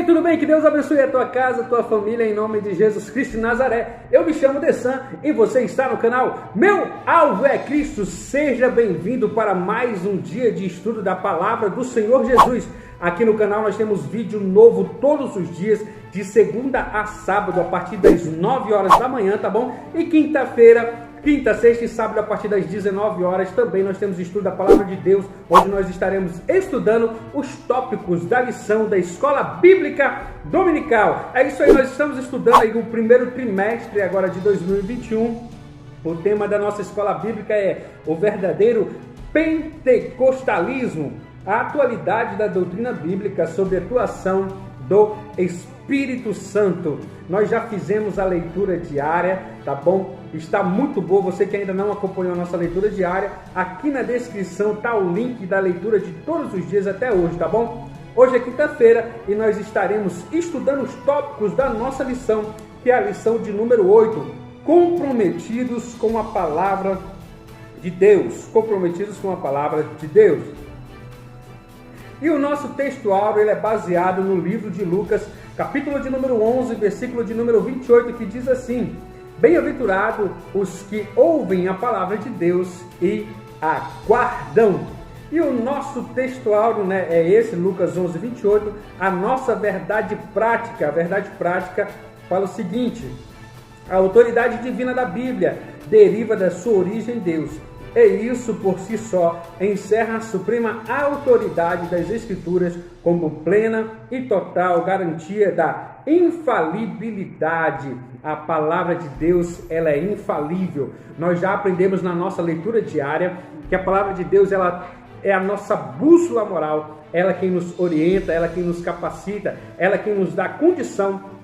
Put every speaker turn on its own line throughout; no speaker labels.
tudo bem? Que Deus abençoe a tua casa, a tua família, em nome de Jesus Cristo de Nazaré. Eu me chamo Dessan e você está no canal Meu Alvo é Cristo. Seja bem-vindo para mais um dia de estudo da Palavra do Senhor Jesus. Aqui no canal nós temos vídeo novo todos os dias, de segunda a sábado, a partir das 9 horas da manhã, tá bom? E quinta-feira, quinta, sexta e sábado, a partir das 19 horas, também nós temos estudo da Palavra de Deus, onde nós estaremos estudando os tópicos da lição da Escola Bíblica Dominical. É isso aí, nós estamos estudando aí o primeiro trimestre agora de 2021. O tema da nossa Escola Bíblica é o verdadeiro pentecostalismo, a atualidade da doutrina bíblica sobre a atuação do Espírito Santo. Nós já fizemos a leitura diária, tá bom? Está muito boa. Você que ainda não acompanhou a nossa leitura diária, aqui na descrição está o link da leitura de todos os dias até hoje, tá bom? Hoje é quinta-feira e nós estaremos estudando os tópicos da nossa lição, que é a lição de número 8, comprometidos com a palavra de Deus. Comprometidos com a palavra de Deus. E o nosso texto áureo ele é baseado no livro de Lucas, capítulo de número 11, versículo de número 28, que diz assim: bem-aventurado os que ouvem a palavra de Deus e aguardam. E o nosso texto áureo, né, é esse, Lucas 11, 28. A nossa verdade prática, a verdade prática fala o seguinte: a autoridade divina da Bíblia deriva da sua origem em Deus. E isso por si só encerra a suprema autoridade das Escrituras como plena e total garantia da infalibilidade. A palavra de Deus, ela é infalível. Nós já aprendemos na nossa leitura diária que a palavra de Deus, ela é a nossa bússola moral, ela quem nos orienta, ela quem nos capacita, ela quem nos dá condição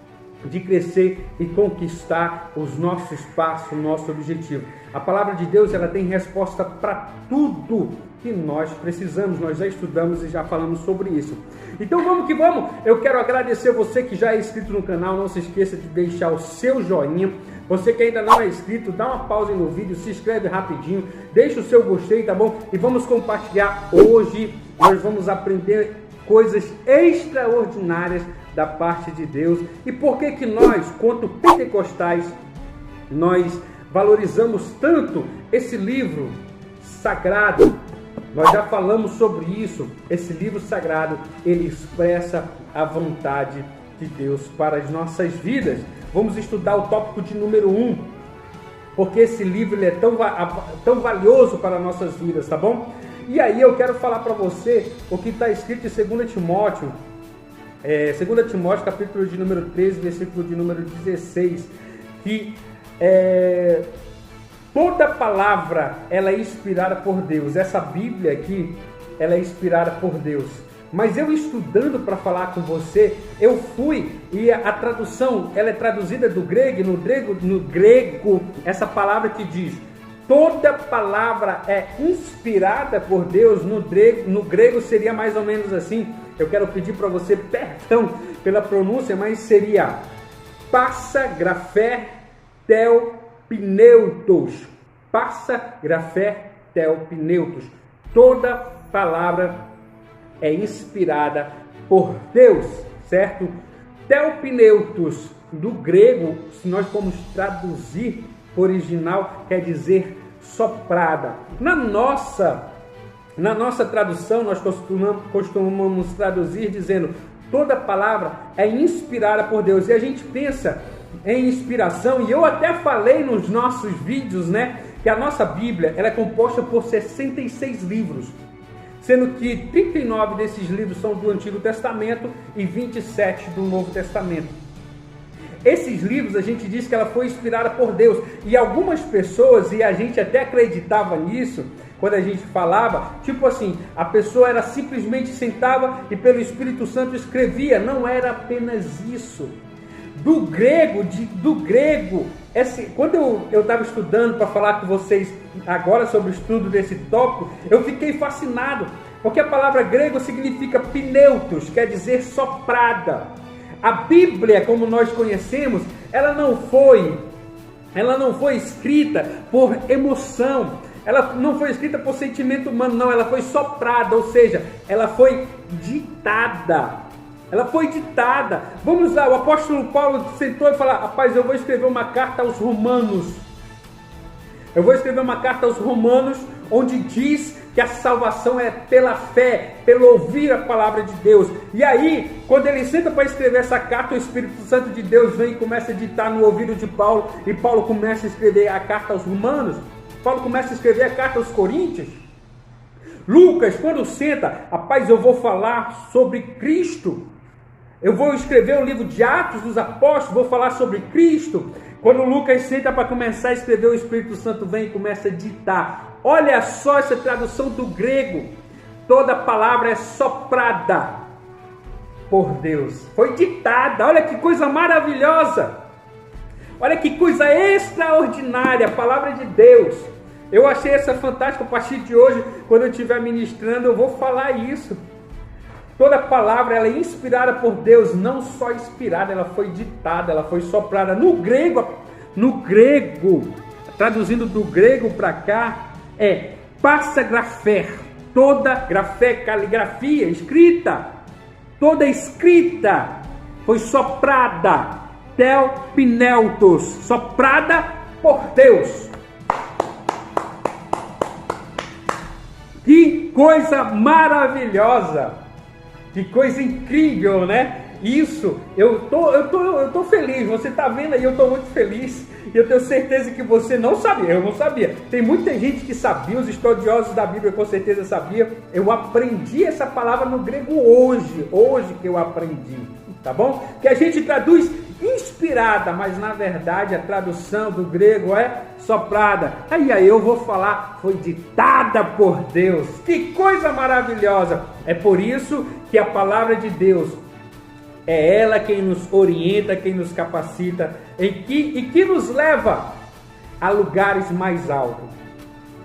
de crescer e conquistar os nossos passos, o nosso objetivo. A palavra de Deus, ela tem resposta para tudo que nós precisamos. Nós já estudamos e já falamos sobre isso. Então vamos que vamos. Eu quero agradecer você que já é inscrito no canal. Não se esqueça de deixar o seu joinha. Você que ainda não é inscrito, dá uma pausa no vídeo, se inscreve rapidinho, deixa o seu gostei, tá bom? E vamos compartilhar. Hoje nós vamos aprender coisas extraordinárias da parte de Deus. E por que que nós, quanto pentecostais, nós valorizamos tanto esse livro sagrado? Nós já falamos sobre isso. Esse livro sagrado, ele expressa a vontade de Deus para as nossas vidas. Vamos estudar o tópico de número 1, porque esse livro ele é tão valioso para nossas vidas, tá bom? E aí eu quero falar para você o que está escrito em 2 Timóteo, 2 Timóteo, capítulo de número 13, versículo de número 16, que toda palavra ela é inspirada por Deus. Essa Bíblia aqui, ela é inspirada por Deus. Mas eu estudando para falar com você, eu fui e a tradução, ela é traduzida do grego, no grego, essa palavra que diz: toda palavra é inspirada por Deus. No grego seria mais ou menos assim. Eu quero pedir para você perdão pela pronúncia, mas seria passa grafé tel pneutos. Passa grafé tel pneutos. Toda palavra é inspirada por Deus, certo? Tel pneutos, do grego, se nós formos traduzir original, quer dizer soprada. Na nossa tradução, nós costumamos traduzir dizendo toda palavra é inspirada por Deus. E a gente pensa em inspiração, e eu até falei nos nossos vídeos, né, que a nossa Bíblia ela é composta por 66 livros, sendo que 39 desses livros são do Antigo Testamento e 27 do Novo Testamento. Esses livros, a gente diz que ela foi inspirada por Deus. E algumas pessoas, e a gente até acreditava nisso, quando a gente falava, tipo assim, a pessoa era simplesmente sentava e pelo Espírito Santo escrevia. Não era apenas isso. Do grego, quando eu estava estudando para falar com vocês agora sobre o estudo desse tópico, eu fiquei fascinado, porque a palavra grego significa pneutos, quer dizer soprada. A Bíblia, como nós conhecemos, ela não foi escrita por emoção, ela não foi escrita por sentimento humano, não, ela foi soprada, ou seja, ela foi ditada. Ela foi ditada. Vamos lá, o apóstolo Paulo sentou e falou: rapaz, eu vou escrever uma carta aos romanos. Eu vou escrever uma carta aos romanos, onde diz que a salvação é pela fé, pelo ouvir a palavra de Deus. E aí, quando ele senta para escrever essa carta, o Espírito Santo de Deus vem e começa a ditar no ouvido de Paulo, e Paulo começa a escrever a carta aos romanos, Paulo começa a escrever a carta aos coríntios. Lucas, quando senta, rapaz, eu vou falar sobre Cristo. Eu vou escrever o livro de Atos dos Apóstolos, vou falar sobre Cristo. Quando Lucas senta para começar a escrever, o Espírito Santo vem e começa a ditar. Olha só essa tradução do grego. Toda palavra é soprada por Deus. Foi ditada. Olha que coisa maravilhosa. Olha que coisa extraordinária. A palavra de Deus. Eu achei essa fantástica. A partir de hoje, quando eu estiver ministrando, eu vou falar isso. Toda palavra ela é inspirada por Deus, não só inspirada, ela foi ditada, ela foi soprada. No grego, traduzindo do grego para cá, é passagrafer. Toda grafé, caligrafia, escrita, toda escrita foi soprada, telpineutos, soprada por Deus. Que coisa maravilhosa! Que coisa incrível, né? Isso, eu tô feliz. Você tá vendo aí, eu tô muito feliz. E eu tenho certeza que você não sabia. Eu não sabia. Tem muita gente que sabia, os estudiosos da Bíblia com certeza sabiam. Eu aprendi essa palavra no grego hoje que eu aprendi, tá bom? Que a gente traduz inspirada, mas na verdade a tradução do grego é soprada. Aí eu vou falar, foi ditada por Deus. Que coisa maravilhosa! É por isso que a palavra de Deus é ela quem nos orienta, quem nos capacita e que nos leva a lugares mais altos.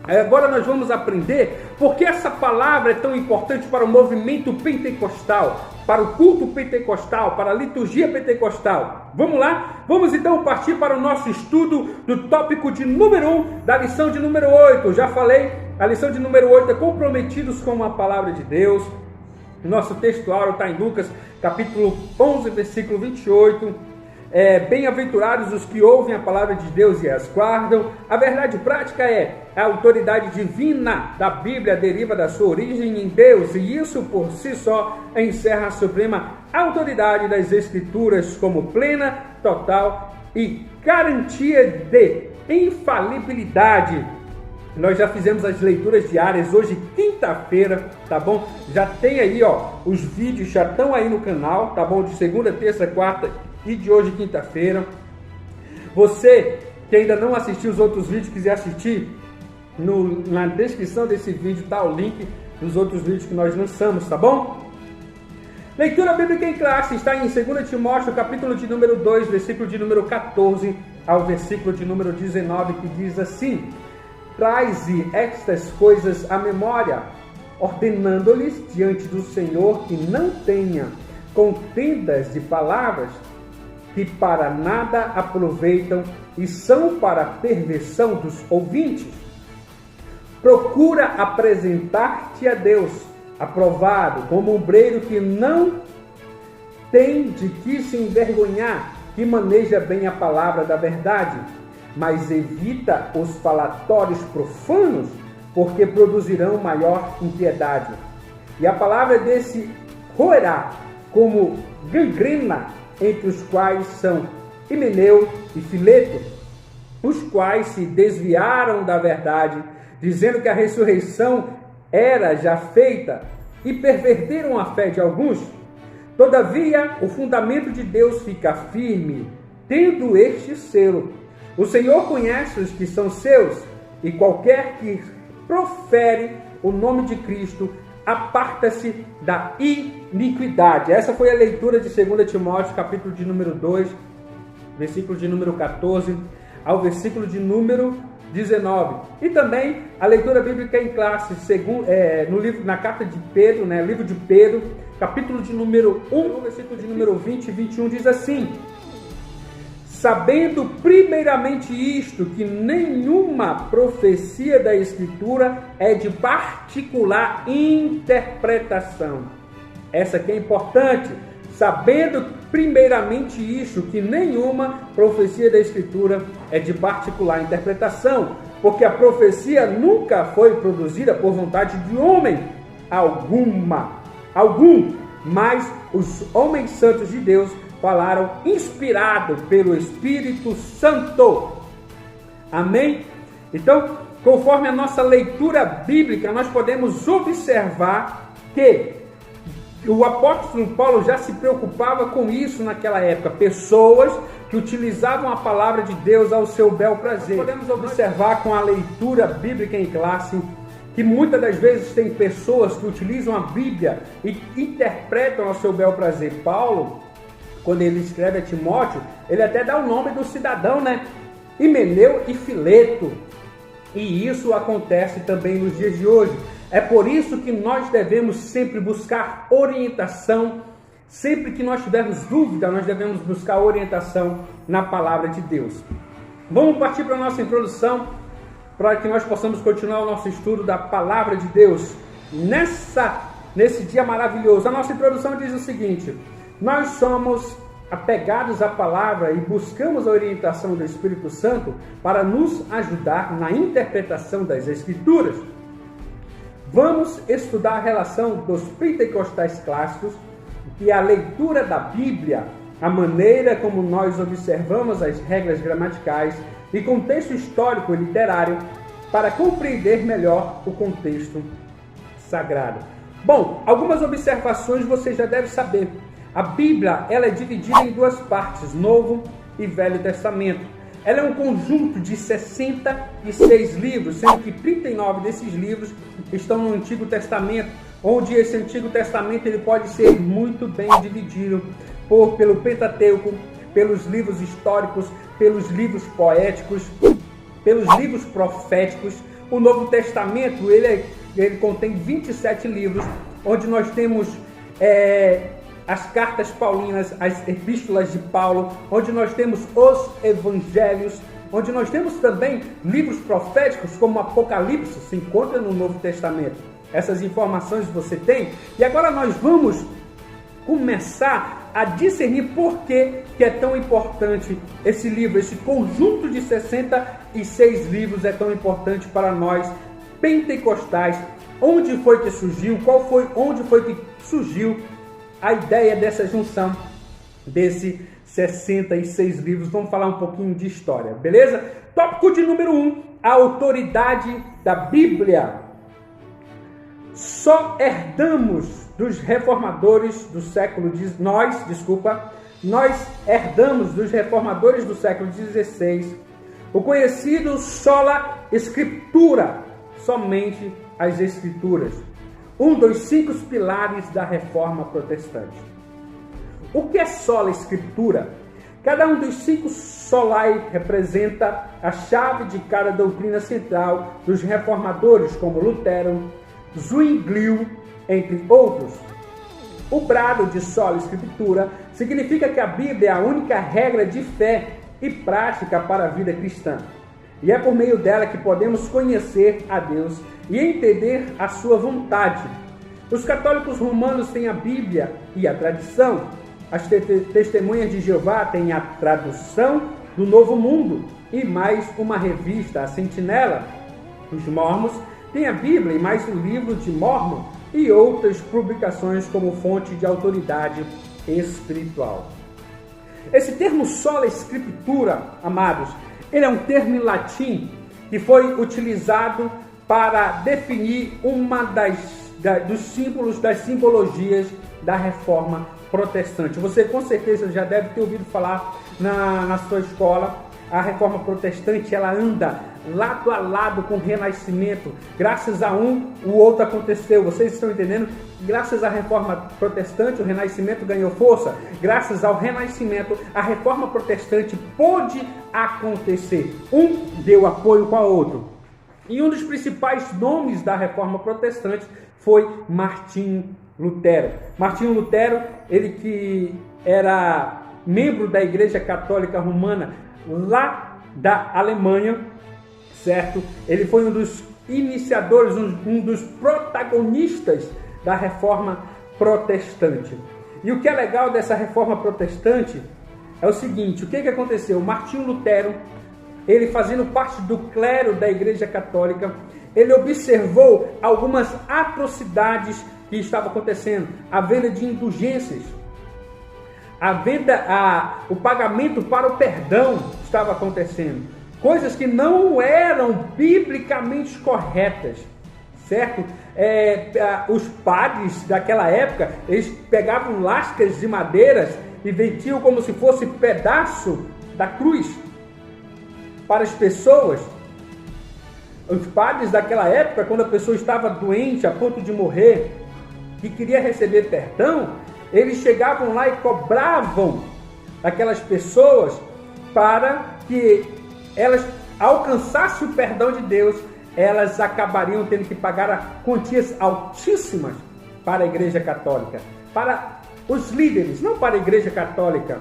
Agora nós vamos aprender porque essa palavra é tão importante para o movimento pentecostal, para o culto pentecostal, para a liturgia pentecostal. Vamos lá? Vamos então partir para o nosso estudo do tópico de número 1, da lição de número 8. Eu já falei, a lição de número 8 é comprometidos com a palavra de Deus. Nosso texto áureo está em Lucas, capítulo 11, versículo 28. Bem-aventurados os que ouvem a palavra de Deus e as guardam. A verdade prática é a autoridade divina da Bíblia deriva da sua origem em Deus, e isso por si só encerra a suprema autoridade das Escrituras como plena, total e garantia de infalibilidade. Nós já fizemos as leituras diárias, hoje quinta-feira, tá bom? Já tem aí, os vídeos já estão aí no canal, tá bom? De segunda, terça, quarta e de hoje quinta-feira. Você que ainda não assistiu os outros vídeos, quiser assistir, na descrição desse vídeo tá o link dos outros vídeos que nós lançamos, tá bom? Leitura bíblica em classe está em 2 Timóteo, capítulo de número 2, versículo de número 14 ao versículo de número 19, que diz assim: traze estas coisas à memória, ordenando-lhes diante do Senhor que não tenha contendas de palavras que para nada aproveitam e são para a perversão dos ouvintes. Procura apresentar-te a Deus, aprovado, como obreiro que não tem de que se envergonhar, que maneja bem a palavra da verdade, mas evita os falatórios profanos, porque produzirão maior impiedade. E a palavra desse roerá como gangrena, entre os quais são Himeneu e Fileto, os quais se desviaram da verdade, dizendo que a ressurreição era já feita, e perverteram a fé de alguns. Todavia, o fundamento de Deus fica firme, tendo este selo: o Senhor conhece os que são seus, e qualquer que profere o nome de Cristo aparta-se da iniquidade. Essa foi a leitura de 2 Timóteo, capítulo de número 2, versículo de número 14 ao versículo de número 19. E também a leitura bíblica em classe, na carta de Pedro, livro de Pedro, capítulo de número 1, versículo de número 20 e 21, diz assim: sabendo primeiramente isto, que nenhuma profecia da Escritura é de particular interpretação. Essa que é importante. sabendo primeiramente isto, que nenhuma profecia da Escritura é de particular interpretação, porque a profecia nunca foi produzida por vontade de homem algum, mas os homens santos de Deus falaram inspirado pelo Espírito Santo. Amém? Então, conforme a nossa leitura bíblica, nós podemos observar que o apóstolo Paulo já se preocupava com isso naquela época. Pessoas que utilizavam a palavra de Deus ao seu bel prazer. Podemos observar com a leitura bíblica em classe que muitas das vezes tem pessoas que utilizam a Bíblia e interpretam ao seu bel prazer. Paulo, quando ele escreve a Timóteo, ele até dá o nome do cidadão, né? Himeneu e Fileto. E isso acontece também nos dias de hoje. É por isso que nós devemos sempre buscar orientação. Sempre que nós tivermos dúvida, nós devemos buscar orientação na palavra de Deus. Vamos partir para a nossa introdução, para que nós possamos continuar o nosso estudo da palavra de Deus nesse dia maravilhoso. A nossa introdução diz o seguinte: nós somos apegados à palavra e buscamos a orientação do Espírito Santo para nos ajudar na interpretação das Escrituras. Vamos estudar a relação dos pentecostais clássicos e a leitura da Bíblia, a maneira como nós observamos as regras gramaticais e contexto histórico e literário para compreender melhor o contexto sagrado. Bom, algumas observações você já deve saber. A Bíblia ela é dividida em duas partes, Novo e Velho Testamento. Ela é um conjunto de 66 livros, sendo que 39 desses livros estão no Antigo Testamento, onde esse Antigo Testamento ele pode ser muito bem dividido pelo Pentateuco, pelos livros históricos, pelos livros poéticos, pelos livros proféticos. O Novo Testamento ele contém 27 livros, onde nós temos as cartas paulinas, as epístolas de Paulo, onde nós temos os evangelhos, onde nós temos também livros proféticos como Apocalipse, se encontra no Novo Testamento. Essas informações você tem. E agora nós vamos começar a discernir por que é tão importante esse livro, esse conjunto de 66 livros é tão importante para nós pentecostais. Onde foi que surgiu? Onde foi que surgiu a ideia dessa junção desses 66 livros? Vamos falar um pouquinho de história, beleza? Tópico de número 1, a autoridade da Bíblia. Só herdamos dos reformadores do século nós herdamos dos reformadores do século XVI o conhecido sola scriptura, somente as Escrituras, um dos 5 pilares da Reforma Protestante. O que é sola Escritura? Cada um dos 5 solai representa a chave de cada doutrina central dos reformadores, como Lutero, Zwinglio, entre outros. O brado de sola Escritura significa que a Bíblia é a única regra de fé e prática para a vida cristã. E é por meio dela que podemos conhecer a Deus e entender a sua vontade. Os católicos romanos têm a Bíblia e a tradição. As testemunhas de Jeová têm a tradução do Novo Mundo e mais uma revista, a Sentinela. Os mormons têm a Bíblia e mais o livro de Mormon e outras publicações como fonte de autoridade espiritual. Esse termo sola scriptura, amados, ele é um termo em latim que foi utilizado para definir uma dos símbolos, das simbologias da Reforma Protestante. Você com certeza já deve ter ouvido falar na sua escola. A Reforma Protestante ela anda lado a lado com o Renascimento. Graças a um, o outro aconteceu. Vocês estão entendendo? Graças à Reforma Protestante, o Renascimento ganhou força. Graças ao Renascimento, a Reforma Protestante pôde acontecer. Um deu apoio com o outro. E um dos principais nomes da Reforma Protestante foi Martinho Lutero. Martinho Lutero, ele que era membro da Igreja Católica Romana lá da Alemanha, certo? Ele foi um dos iniciadores, um dos protagonistas da Reforma Protestante. E o que é legal dessa reforma protestante é o seguinte: o que aconteceu? Martinho Lutero, ele fazendo parte do clero da Igreja Católica, ele observou algumas atrocidades que estavam acontecendo. A venda de indulgências, o pagamento para o perdão estava acontecendo. Coisas que não eram biblicamente corretas, certo? Os padres daquela época, eles pegavam lascas de madeiras e vendiam como se fosse pedaço da cruz para as pessoas. Os padres daquela época, quando a pessoa estava doente, a ponto de morrer, e queria receber perdão, eles chegavam lá e cobravam aquelas pessoas para que elas alcançassem o perdão de Deus. Elas acabariam tendo que pagar quantias altíssimas para a Igreja Católica, para os líderes, não para a Igreja Católica,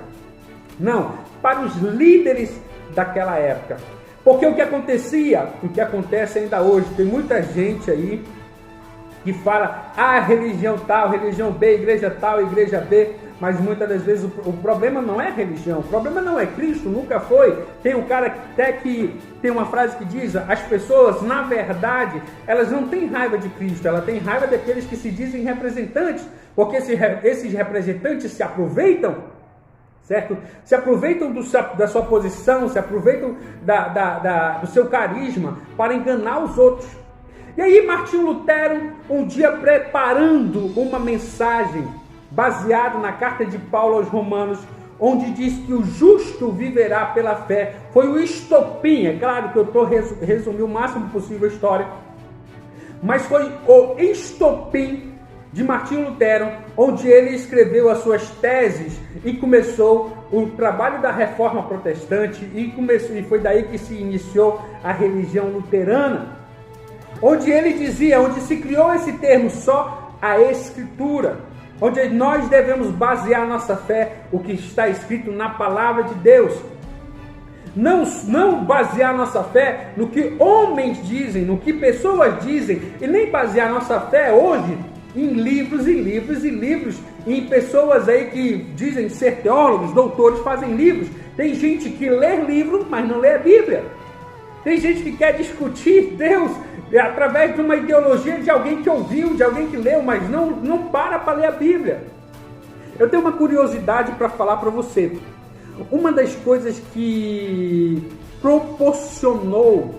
não, para os líderes daquela época. Porque o que acontecia, o que acontece ainda hoje, tem muita gente aí que fala, religião tal, religião B, igreja tal, igreja B, mas muitas das vezes o problema não é religião, o problema não é Cristo, nunca foi. Tem um cara até que tem uma frase que diz, as pessoas, na verdade, elas não têm raiva de Cristo, elas têm raiva daqueles que se dizem representantes, porque esses representantes se aproveitam, certo? Se aproveitam da sua posição, se aproveitam do seu carisma para enganar os outros. E aí Martinho Lutero, um dia preparando uma mensagem baseada na carta de Paulo aos Romanos, onde diz que o justo viverá pela fé, foi o estopim. É claro que eu estou resumindo o máximo possível a história, mas foi o estopim de Martinho Lutero, onde ele escreveu as suas teses e começou o trabalho da reforma protestante, e foi daí que se iniciou a religião luterana, onde ele dizia, onde se criou esse termo, só a Escritura, onde nós devemos basear nossa fé, o que está escrito na palavra de Deus. Não basear nossa fé no que homens dizem, no que pessoas dizem, e nem basear nossa fé hoje em livros e livros e livros, em pessoas aí que dizem ser teólogos, doutores, fazem livros. Tem gente que lê livro, mas não lê a Bíblia. Tem gente que quer discutir Deus através de uma ideologia de alguém que ouviu, de alguém que leu, mas não para ler a Bíblia. Eu tenho uma curiosidade para falar para você. Uma das coisas que proporcionou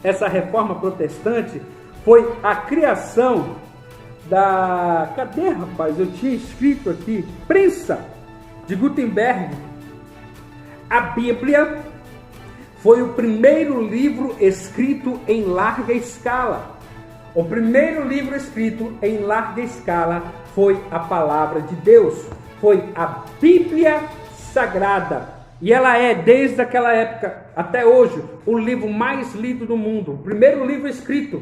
essa reforma protestante foi a criação da... Cadê, rapaz? Eu tinha escrito aqui. Prensa de Gutenberg. A Bíblia foi o primeiro livro escrito em larga escala. O primeiro livro escrito em larga escala foi a palavra de Deus. Foi a Bíblia Sagrada. E ela é, desde aquela época até hoje, o livro mais lido do mundo. O primeiro livro escrito,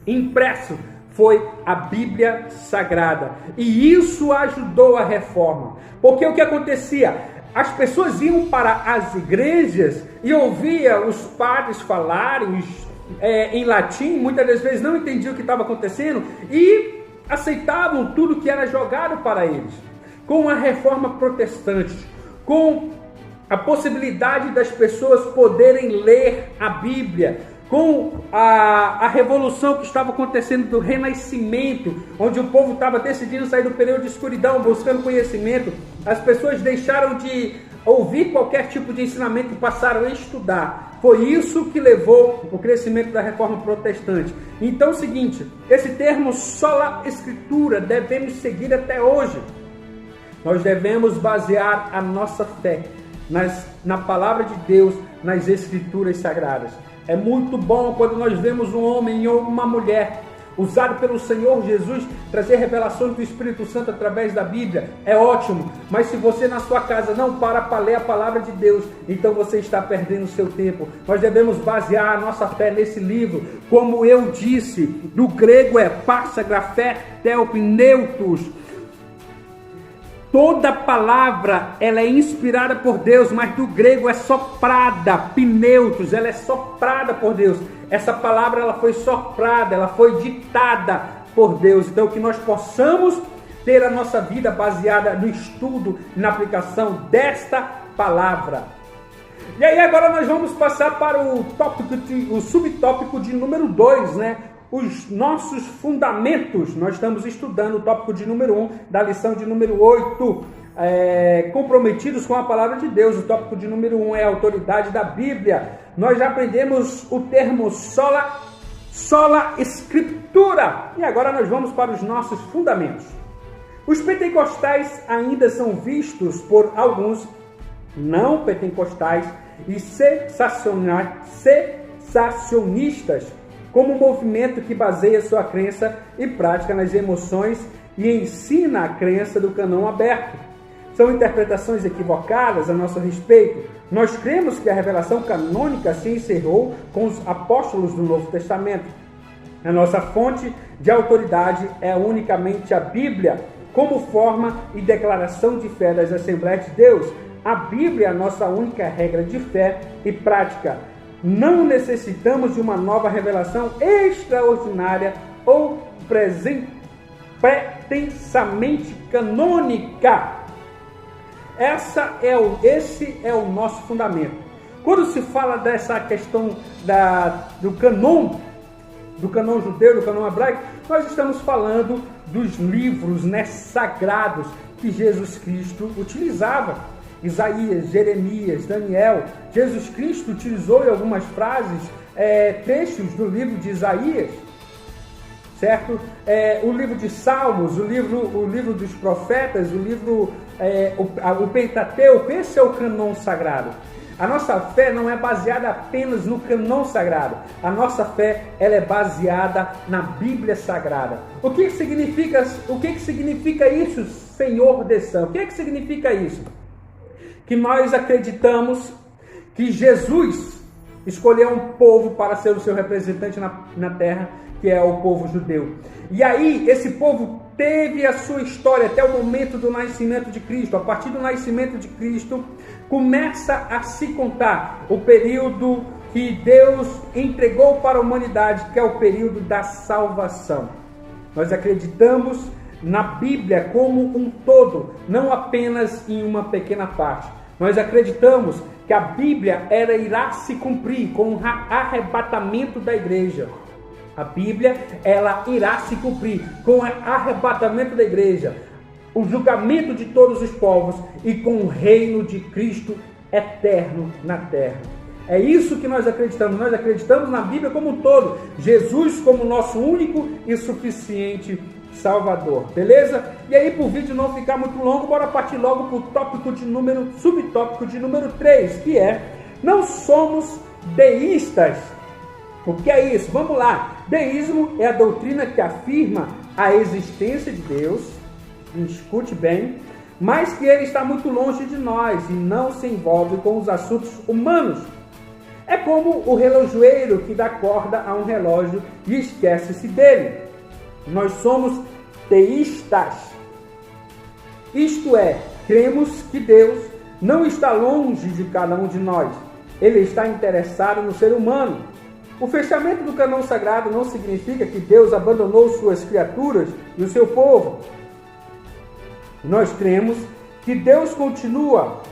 impresso, foi a Bíblia Sagrada. E isso ajudou a reforma. Porque o que acontecia? As pessoas iam para as igrejas e ouviam os padres falarem em latim, muitas das vezes não entendiam o que estava acontecendo e aceitavam tudo que era jogado para eles. Com a reforma protestante, com a possibilidade das pessoas poderem ler a Bíblia, com a revolução que estava acontecendo do Renascimento, onde o povo estava decidindo sair do período de escuridão, buscando conhecimento, as pessoas deixaram de ouvir qualquer tipo de ensinamento e passaram a estudar. Foi isso que levou o crescimento da reforma protestante. Então é o seguinte, esse termo sola escritura devemos seguir até hoje. Nós devemos basear a nossa fé na palavra de Deus, nas escrituras sagradas. É muito bom quando nós vemos um homem ou uma mulher usado pelo Senhor Jesus trazer revelações do Espírito Santo através da Bíblia. É ótimo, mas se você na sua casa não para ler a palavra de Deus, então você está perdendo o seu tempo. Nós devemos basear a nossa fé nesse livro. Como eu disse, do grego é paxa, grafé, telpneutos. Toda palavra, ela é inspirada por Deus, mas do grego é soprada, pneutos, ela é soprada por Deus. Essa palavra, ela foi soprada, ela foi ditada por Deus. Então, que nós possamos ter a nossa vida baseada no estudo e na aplicação desta palavra. E aí agora nós vamos passar para o subtópico de número 2, né? Os nossos fundamentos. Nós estamos estudando o tópico de número 1 da lição de número 8, comprometidos com a palavra de Deus. O tópico de número 1 é a autoridade da Bíblia. Nós já aprendemos o termo sola escritura. E agora nós vamos para os nossos fundamentos. Os pentecostais ainda são vistos por alguns não pentecostais e sensacionistas como um movimento que baseia sua crença e prática nas emoções e ensina a crença do cânon aberto. São interpretações equivocadas a nosso respeito. Nós cremos que a revelação canônica se encerrou com os apóstolos do Novo Testamento. A nossa fonte de autoridade é unicamente a Bíblia, como forma e declaração de fé das Assembleias de Deus. A Bíblia é a nossa única regra de fé e prática. Não necessitamos de uma nova revelação extraordinária ou pretensamente canônica. Esse é o nosso fundamento. Quando se fala dessa questão do cânon judeu, do cânon hebraico, nós estamos falando dos livros, né, sagrados que Jesus Cristo utilizava. Isaías, Jeremias, Daniel. Jesus Cristo utilizou em algumas frases trechos do livro de Isaías, certo? O livro de Salmos, o livro dos profetas, o Pentateuco. Esse é o cânon sagrado. A nossa fé não é baseada apenas no cânon sagrado. A nossa fé ela é baseada na Bíblia Sagrada. O que significa isso, Senhor de São? O que significa isso? Que nós acreditamos que Jesus escolheu um povo para ser o seu representante na terra, que é o povo judeu. E aí, esse povo teve a sua história até o momento do nascimento de Cristo. A partir do nascimento de Cristo, começa a se contar o período que Deus entregou para a humanidade, que é o período da salvação. Nós acreditamos na Bíblia como um todo, não apenas em uma pequena parte. Nós acreditamos que a Bíblia irá se cumprir com o arrebatamento da igreja. A Bíblia ela irá se cumprir com o arrebatamento da igreja, o julgamento de todos os povos e com o reino de Cristo eterno na terra. É isso que nós acreditamos. Nós acreditamos na Bíblia como um todo. Jesus como nosso único e suficiente Salvador. Beleza? E aí, para o vídeo não ficar muito longo, bora partir logo para o subtópico de número 3, que é: não somos deístas. O que é isso? Vamos lá. Deísmo é a doutrina que afirma a existência de Deus, escute bem, mas que ele está muito longe de nós e não se envolve com os assuntos humanos. É como o relojoeiro que dá corda a um relógio e esquece-se dele. Nós somos teístas. Isto é, cremos que Deus não está longe de cada um de nós. Ele está interessado no ser humano. O fechamento do cânon sagrado não significa que Deus abandonou suas criaturas e o seu povo. Nós cremos que Deus continua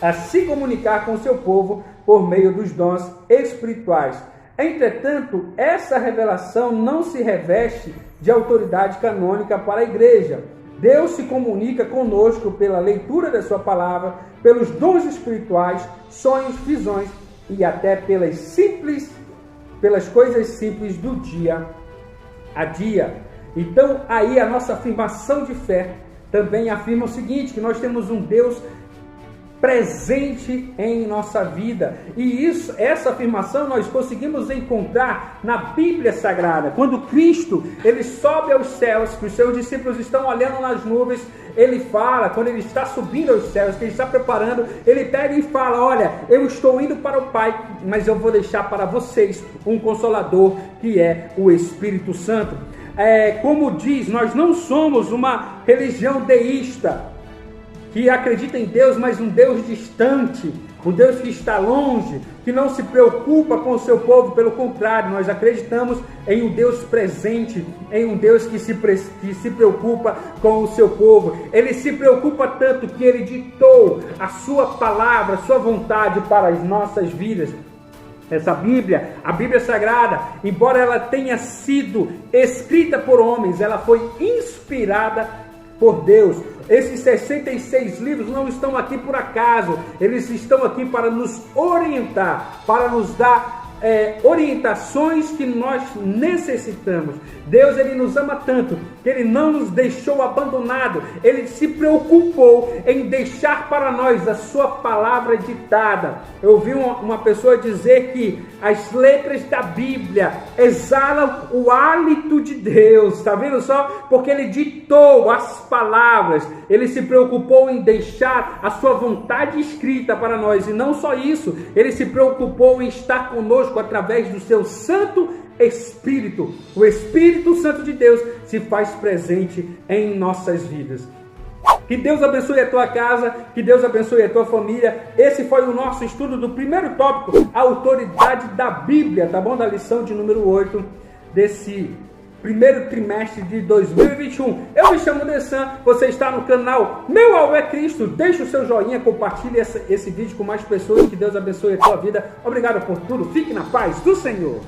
a se comunicar com o seu povo por meio dos dons espirituais. Entretanto, essa revelação não se reveste de autoridade canônica para a igreja. Deus se comunica conosco pela leitura da sua palavra, pelos dons espirituais, sonhos, visões e até pelas coisas simples do dia a dia. Então, aí a nossa afirmação de fé também afirma o seguinte, que nós temos um Deus presente em nossa vida. E essa afirmação nós conseguimos encontrar na Bíblia Sagrada. Quando Cristo ele sobe aos céus, que os seus discípulos estão olhando nas nuvens, ele fala, quando ele está subindo aos céus, que ele está preparando, ele pega e fala: olha, eu estou indo para o Pai, mas eu vou deixar para vocês um Consolador, que é o Espírito Santo. Como diz, nós não somos uma religião deísta, que acredita em Deus, mas um Deus distante, um Deus que está longe, que não se preocupa com o seu povo. Pelo contrário, nós acreditamos em um Deus presente, em um Deus que se preocupa com o seu povo. Ele se preocupa tanto que ele ditou a sua palavra, a sua vontade para as nossas vidas. Essa Bíblia, a Bíblia Sagrada, embora ela tenha sido escrita por homens, ela foi inspirada por Deus. Esses 66 livros não estão aqui por acaso, eles estão aqui para nos orientar, para nos dar orientações que nós necessitamos. Deus, ele nos ama tanto que ele não nos deixou abandonado. Ele se preocupou em deixar para nós a sua palavra ditada. Eu ouvi uma pessoa dizer que as letras da Bíblia exalam o hálito de Deus. Está vendo só? Porque ele ditou as palavras. Ele se preocupou em deixar a sua vontade escrita para nós. E não só isso, ele se preocupou em estar conosco através do seu Santo Espírito. O Espírito Santo de Deus se faz presente em nossas vidas. Que Deus abençoe a tua casa, que Deus abençoe a tua família. Esse foi o nosso estudo do primeiro tópico, a autoridade da Bíblia, tá bom? Da lição de número 8 desse primeiro trimestre de 2021. Eu me chamo Dessan, você está no canal Meu Alvo é Cristo. Deixe o seu joinha, compartilhe esse vídeo com mais pessoas. Que Deus abençoe a tua vida. Obrigado por tudo, fique na paz do Senhor.